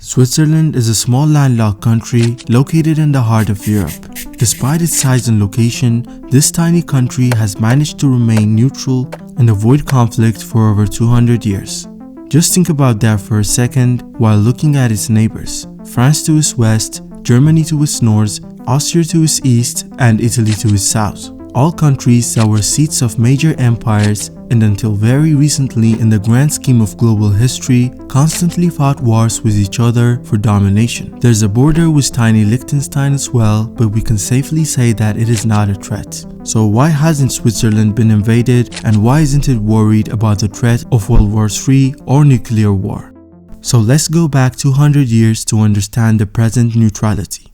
Switzerland is a small landlocked country located in the heart of Europe. Despite its size and location, this tiny country has managed to remain neutral and avoid conflict for over 200 years. Just think about that for a second while looking at its neighbors. France to its west, Germany to its north, Austria to its east, and Italy to its south. All countries that were seats of major empires and until very recently in the grand scheme of global history constantly fought wars with each other for domination. There's a border with tiny Liechtenstein as well, but we can safely say that it is not a threat. So why hasn't Switzerland been invaded, and why isn't it worried about the threat of World War III or nuclear war? So let's go back 200 years to understand the present neutrality.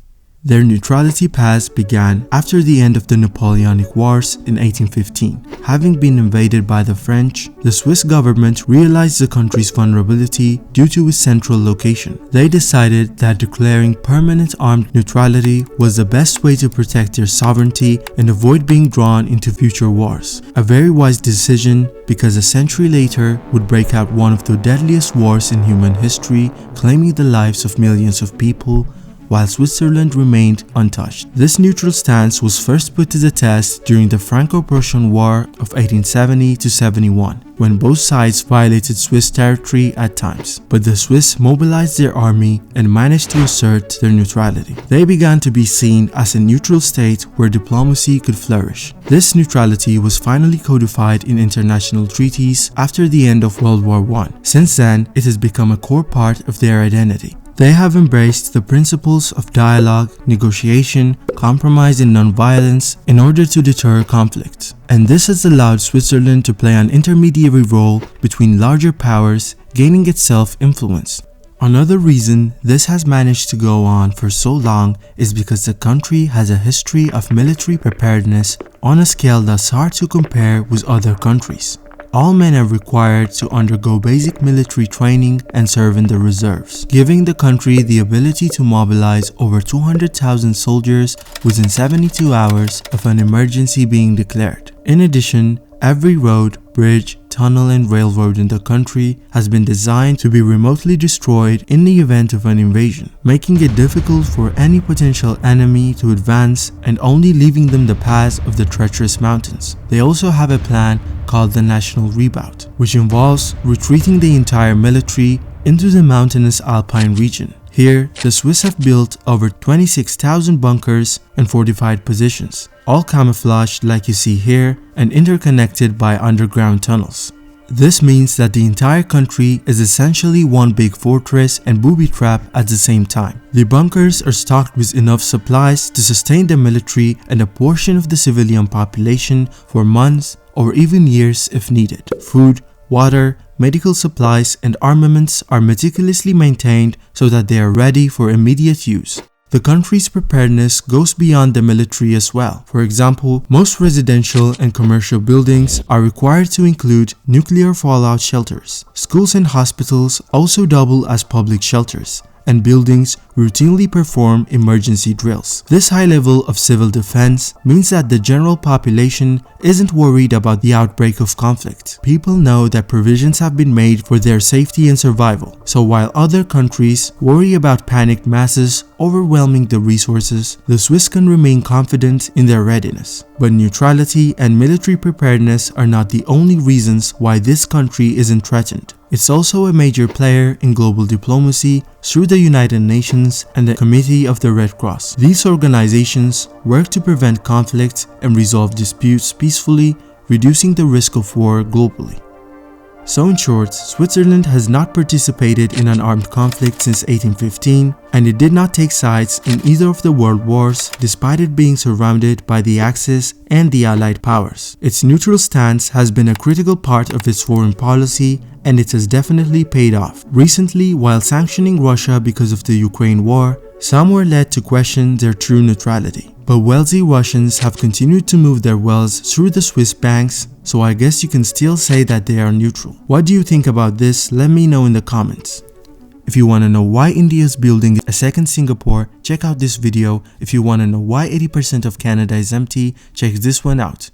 Their neutrality path began after the end of the Napoleonic Wars in 1815. Having been invaded by the French, the Swiss government realized the country's vulnerability due to its central location. They decided that declaring permanent armed neutrality was the best way to protect their sovereignty and avoid being drawn into future wars. A very wise decision, because a century later would break out one of the deadliest wars in human history, claiming the lives of millions of people, while Switzerland remained untouched. This neutral stance was first put to the test during the Franco-Prussian War of 1870–71, when both sides violated Swiss territory at times. But the Swiss mobilized their army and managed to assert their neutrality. They began to be seen as a neutral state where diplomacy could flourish. This neutrality was finally codified in international treaties after the end of World War I. Since then, it has become a core part of their identity. They have embraced the principles of dialogue, negotiation, compromise and non-violence in order to deter conflict. And this has allowed Switzerland to play an intermediary role between larger powers, gaining itself influence. Another reason this has managed to go on for so long is because the country has a history of military preparedness on a scale that's hard to compare with other countries. All men are required to undergo basic military training and serve in the reserves, giving the country the ability to mobilize over 200,000 soldiers within 72 hours of an emergency being declared. In addition, every road, bridge, tunnel and railroad in the country has been designed to be remotely destroyed in the event of an invasion, making it difficult for any potential enemy to advance and only leaving them the path of the treacherous mountains. They also have a plan called the National Redoubt, which involves retreating the entire military into the mountainous Alpine region. Here, the Swiss have built over 26,000 bunkers and fortified positions, all camouflaged like you see here and interconnected by underground tunnels. This means that the entire country is essentially one big fortress and booby trap at the same time. The bunkers are stocked with enough supplies to sustain the military and a portion of the civilian population for months or even years if needed. Food, water, medical supplies and armaments are meticulously maintained so that they are ready for immediate use. The country's preparedness goes beyond the military as well. For example, most residential and commercial buildings are required to include nuclear fallout shelters. Schools and hospitals also double as public shelters, and buildings routinely perform emergency drills. This high level of civil defense means that the general population isn't worried about the outbreak of conflict. People know that provisions have been made for their safety and survival. So while other countries worry about panicked masses overwhelming the resources, the Swiss can remain confident in their readiness. But neutrality and military preparedness are not the only reasons why this country isn't threatened. It's also a major player in global diplomacy through the United Nations and the Committee of the Red Cross. These organizations work to prevent conflict and resolve disputes peacefully, reducing the risk of war globally. So in short, Switzerland has not participated in an armed conflict since 1815, and it did not take sides in either of the world wars despite it being surrounded by the Axis and the Allied powers. Its neutral stance has been a critical part of its foreign policy, and it has definitely paid off. Recently, while sanctioning Russia because of the Ukraine war, some were led to question their true neutrality. But wealthy Russians have continued to move their wealth through the Swiss banks, so I guess you can still say that they are neutral. What do you think about this? Let me know in the comments. If you want to know why India is building a second Singapore, check out this video. If you want to know why 80% of Canada is empty, check this one out.